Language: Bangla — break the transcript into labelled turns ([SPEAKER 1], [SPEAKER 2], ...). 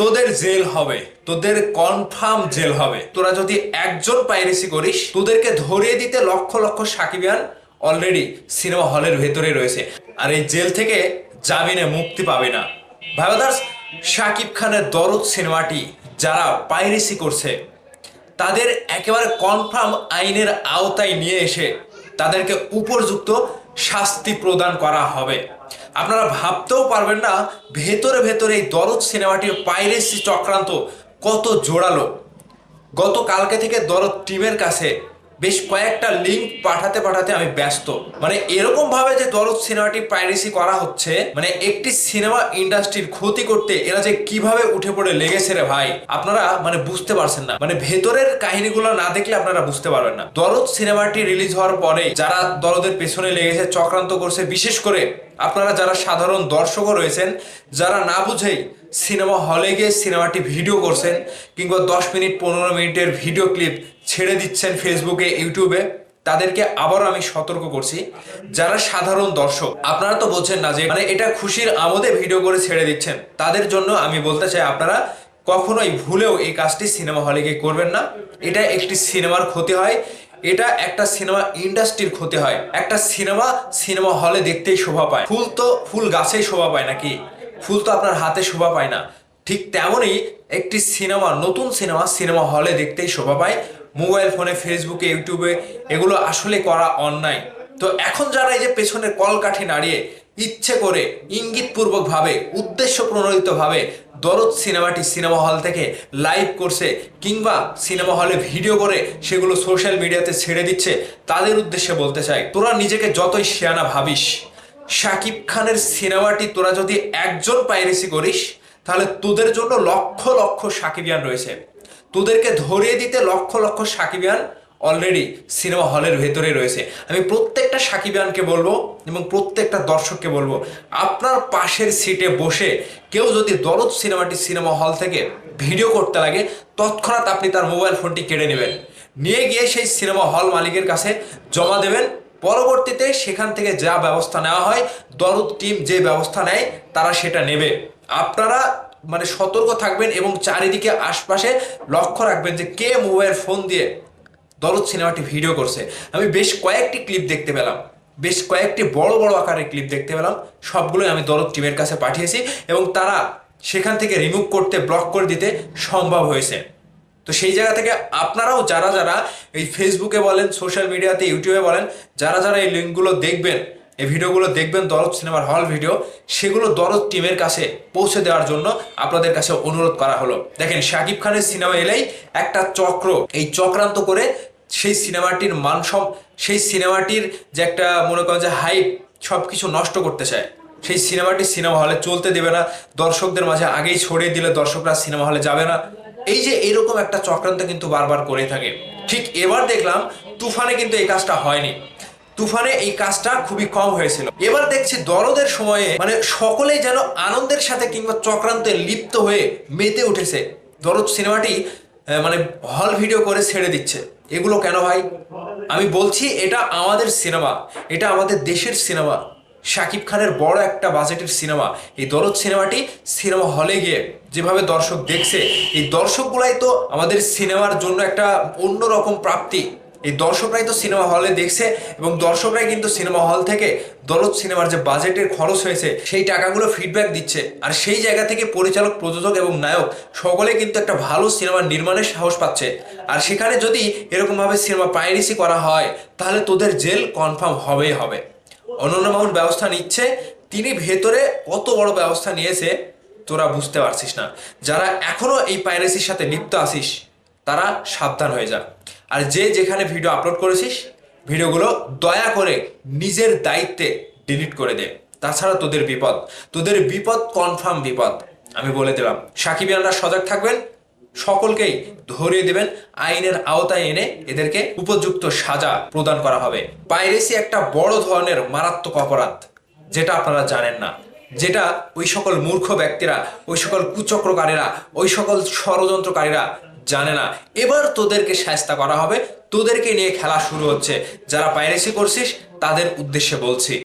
[SPEAKER 1] তোদের জেল হবে, তোদের কনফার্ম জেল হবে। তোরা যদি একজন পাইরেসি করিস, তোদেরকে ধরিয়ে দিতে লক্ষ লক্ষ সাকিবিয়ান অলরেডি সিনেমা হলের ভেতরে রয়েছে, আর এই জেল থেকে জামিনে মুক্তি পাবে না। ভাইবাদার্স, শাকিব খানের দরদ সিনেমাটি যারা পাইরেসি করছে তাদের একেবারে কনফার্ম আইনের আওতায় নিয়ে এসে তাদেরকে উপযুক্ত শাস্তি প্রদান করা হবে। আপনারা ভাবতেও পারবেন না ভেতরে ভেতরে এই দরদ সিনেমাটির পাইরেসি চক্রান্ত কত জোরালো। গতকালকে থেকে দরদ টিমের কাছে বেশ কয়েকটা লিঙ্ক পাঠাতে পাঠাতে আমি ব্যস্ত। মানে এরকম ভাবে যে দরদ সিনেমাটি পাইরেসি করা হচ্ছে, মানে একটি সিনেমা ইন্ডাস্ট্রির ক্ষতি করতে এরা যে কিভাবে উঠে পড়ে লেগেছে রে ভাই, আপনারা মানে বুঝতে পারছেন না। মানে ভেতরের কাহিনীগুলো না দেখলে আপনারা বুঝতে পারবেন না। দরদ সিনেমাটি রিলিজ হওয়ার পরে যারা দরদের পেছনে লেগেছে, চক্রান্ত করছে, বিশেষ করে আপনারা যারা সাধারণ দর্শকও রয়েছেন, যারা না বুঝেই সিনেমা হলে গিয়ে সিনেমাটি ভিডিও করছেন, কিংবা 10 মিনিট 15 মিনিটের ভিডিও ক্লিপ ছেড়ে দিচ্ছেন ফেসবুকে, ইউটিউবে, তাদেরকে আবারও আমি সতর্ক করছি, যারা সাধারণ দর্শক আপনারা তো বলছেন না যে মানে এটা খুশির আমোদে ভিডিও করে ছেড়ে দিচ্ছেন, তাদের জন্য আমি বলতে চাই আপনারা কখনোই ভুলেও এই কাজটি সিনেমা হলে গিয়ে করবেন না। এটা একটি সিনেমার ক্ষতি হয়, এটা একটা সিনেমা ইন্ডাস্ট্রির ক্ষতি হয়। একটা সিনেমা হলে দেখতেই শোভা পায়, ফুল তো ফুল গাছেই শোভা পায় নাকি, ফুল তো আপনার হাতে শোভা পায় না। ঠিক তেমনই একটি সিনেমা, নতুন সিনেমা হলে দেখতেই শোভা পায়। মোবাইল ফোনে, ফেসবুকে, ইউটিউবে এগুলো আসলে করা অন্যায়। তো এখন যারা এই যে পেছনের কলকাঠি নাড়িয়ে ইচ্ছে করে ইঙ্গিতপূর্বক ভাবে, উদ্দেশ্য প্রণোদিত ভাবে দরদ সিনেমাটি সিনেমা হল থেকে লাইভ করছে, কিংবা সিনেমা হলে ভিডিও করে সেগুলো সোশ্যাল মিডিয়াতে ছেড়ে দিচ্ছে, তাদের উদ্দেশ্যে বলতে চাই, তোরা নিজেকে যতই শিয়ানা ভাবিস, শাকিব খানের সিনেমাটি তোরা যদি একজন পাইরেসি করিস, তাহলে তোদের জন্য লক্ষ লক্ষ সাকিবিয়ান রয়েছে। তোদেরকে ধরিয়ে দিতে লক্ষ লক্ষ সাকিবিয়ান অলরেডি সিনেমা হলের ভেতরে রয়েছে। আমি প্রত্যেকটা সাকিবিয়ানকে বলবো এবং প্রত্যেকটা দর্শককে বলবো, আপনার পাশের সিটে বসে কেউ যদি দরদ সিনেমাটি সিনেমা হল থেকে ভিডিও করতে লাগে, তৎক্ষণাৎ আপনি তার মোবাইল ফোনটি কেড়ে নেবেন, নিয়ে গিয়ে সেই সিনেমা হল মালিকের কাছে জমা দেবেন। পরবর্তীতে সেখান থেকে যা ব্যবস্থা নেওয়া হয়, দরদ টিম যে ব্যবস্থা নেয় তারা সেটা নেবে। আপনারা মানে সতর্ক থাকবেন এবং চারিদিকে আশপাশে লক্ষ্য রাখবেন যে কে মোবাইল ফোন দিয়ে দরদ সিনেমাটি ভিডিও করছে। আমি বেশ কয়েকটি ক্লিপ দেখতে পেলাম, বেশ কয়েকটি বড় বড় আকারের ক্লিপ দেখতে পেলাম, সবগুলোই আমি দরদ টিমের কাছে পাঠিয়েছি এবং তারা সেখান থেকে রিমুভ করতে, ব্লক করে দিতে সম্ভব হয়েছে। তো সেই জায়গা থেকে আপনারাও যারা যারা এই ফেসবুকে বলেন, সোশ্যাল মিডিয়াতে, ইউটিউবে বলেন, যারা যারা এই লিঙ্কগুলো দেখবেন, এই ভিডিওগুলো দেখবেন, দরদ সিনেমার হল ভিডিও, সেগুলো দরদ টিমের কাছে পৌঁছে দেওয়ার জন্য আপনাদের কাছে অনুরোধ করা হলো। দেখেন, শাকিব খানের সিনেমা এলেই একটা চক্র এই চক্রান্ত করে সেই সিনেমাটির সেই সিনেমাটির যে একটা মনে করেন যে হাইপ, সব কিছু নষ্ট করতে চায়। সেই সিনেমাটি সিনেমা হলে চলতে দেবে না, দর্শকদের মাঝে আগেই ছড়িয়ে দিলে দর্শকরা সিনেমা হলে যাবে না। এই যে এরকম একটা চক্রান্ত কিন্তু বারবার করে থাকে। ঠিক এবার দেখলাম তুফানে কিন্তু এই কাজটা হয়নি, তুফানে এই কাজটা খুবই কম হয়েছিল। এবার দেখছি দরদের সময়ে মানে সকলেই যেন আনন্দের সাথে কিংবা চক্রান্তে লিপ্ত হয়ে মেতে উঠেছে, দরদ সিনেমাটি মানে হল ভিডিও করে ছেড়ে দিচ্ছে। এগুলো কেন ভাই? আমি বলছি এটা আমাদের সিনেমা, এটা আমাদের দেশের সিনেমা, শাকিব খানের বড় একটা বাজেটের সিনেমা। এই দরদ সিনেমাটি সিনেমা হলে গিয়ে যেভাবে দর্শক দেখছে, এই দর্শকগুলাই তো আমাদের সিনেমার জন্য একটা অন্যরকম প্রাপ্তি। এই দর্শকরাই তো সিনেমা হলে দেখছে এবং দর্শকরাই কিন্তু সিনেমা হল থেকে দরদ সিনেমার যে বাজেটের খরচ হয়েছে সেই টাকাগুলো ফিডব্যাক দিচ্ছে। আর সেই জায়গা থেকে পরিচালক, প্রযোজক এবং নায়ক সকলে কিন্তু একটা ভালো সিনেমা নির্মাণের সাহস পাচ্ছে। আর সেখানে যদি এরকমভাবে সিনেমা পাইরেসি করা হয়, তাহলে তোদের জেল কনফার্ম হবেই হবে। অনন্য মামুন ব্যবস্থা নিচ্ছে, তিনি ভেতরে কত বড় ব্যবস্থা নিয়েছে তোরা বুঝতে পারছিস না। যারা এখনো এই পাইরেসির সাথে লিপ্ত আছিস, তারা সাবধান হয়ে যা। আর যে যেখানে ভিডিও আপলোড করেছিস, ভিডিওগুলো দয়া করে নিজের দায়িত্বে ডিলিট করে দে, তাছাড়া তোদের বিপদ কনফার্ম বিপদ। আমি বলে দিলাম, সাকিবিয়ানরা সজাগ থাকবেন, সকলকেই ধরিয়ে দেবেন, আইনের আওতায় এনে এদেরকে উপযুক্ত সাজা প্রদান করা হবে। পাইরেসি একটা বড় ধরনের মারাত্মক অপরাধ, যেটা আপনারা জানেন না, যেটা ওই সকল মূর্খ ব্যক্তিরা, ওই সকল কুচক্রকারীরা, ওই সকল ষড়যন্ত্রকারীরা জানে না। এবার তোদেরকে শায়েস্তা করা হবে, তোদেরকে নিয়ে খেলা শুরু হচ্ছে। যারা পাইরেসি করছিস তাদের উদ্দেশ্যে বলছি।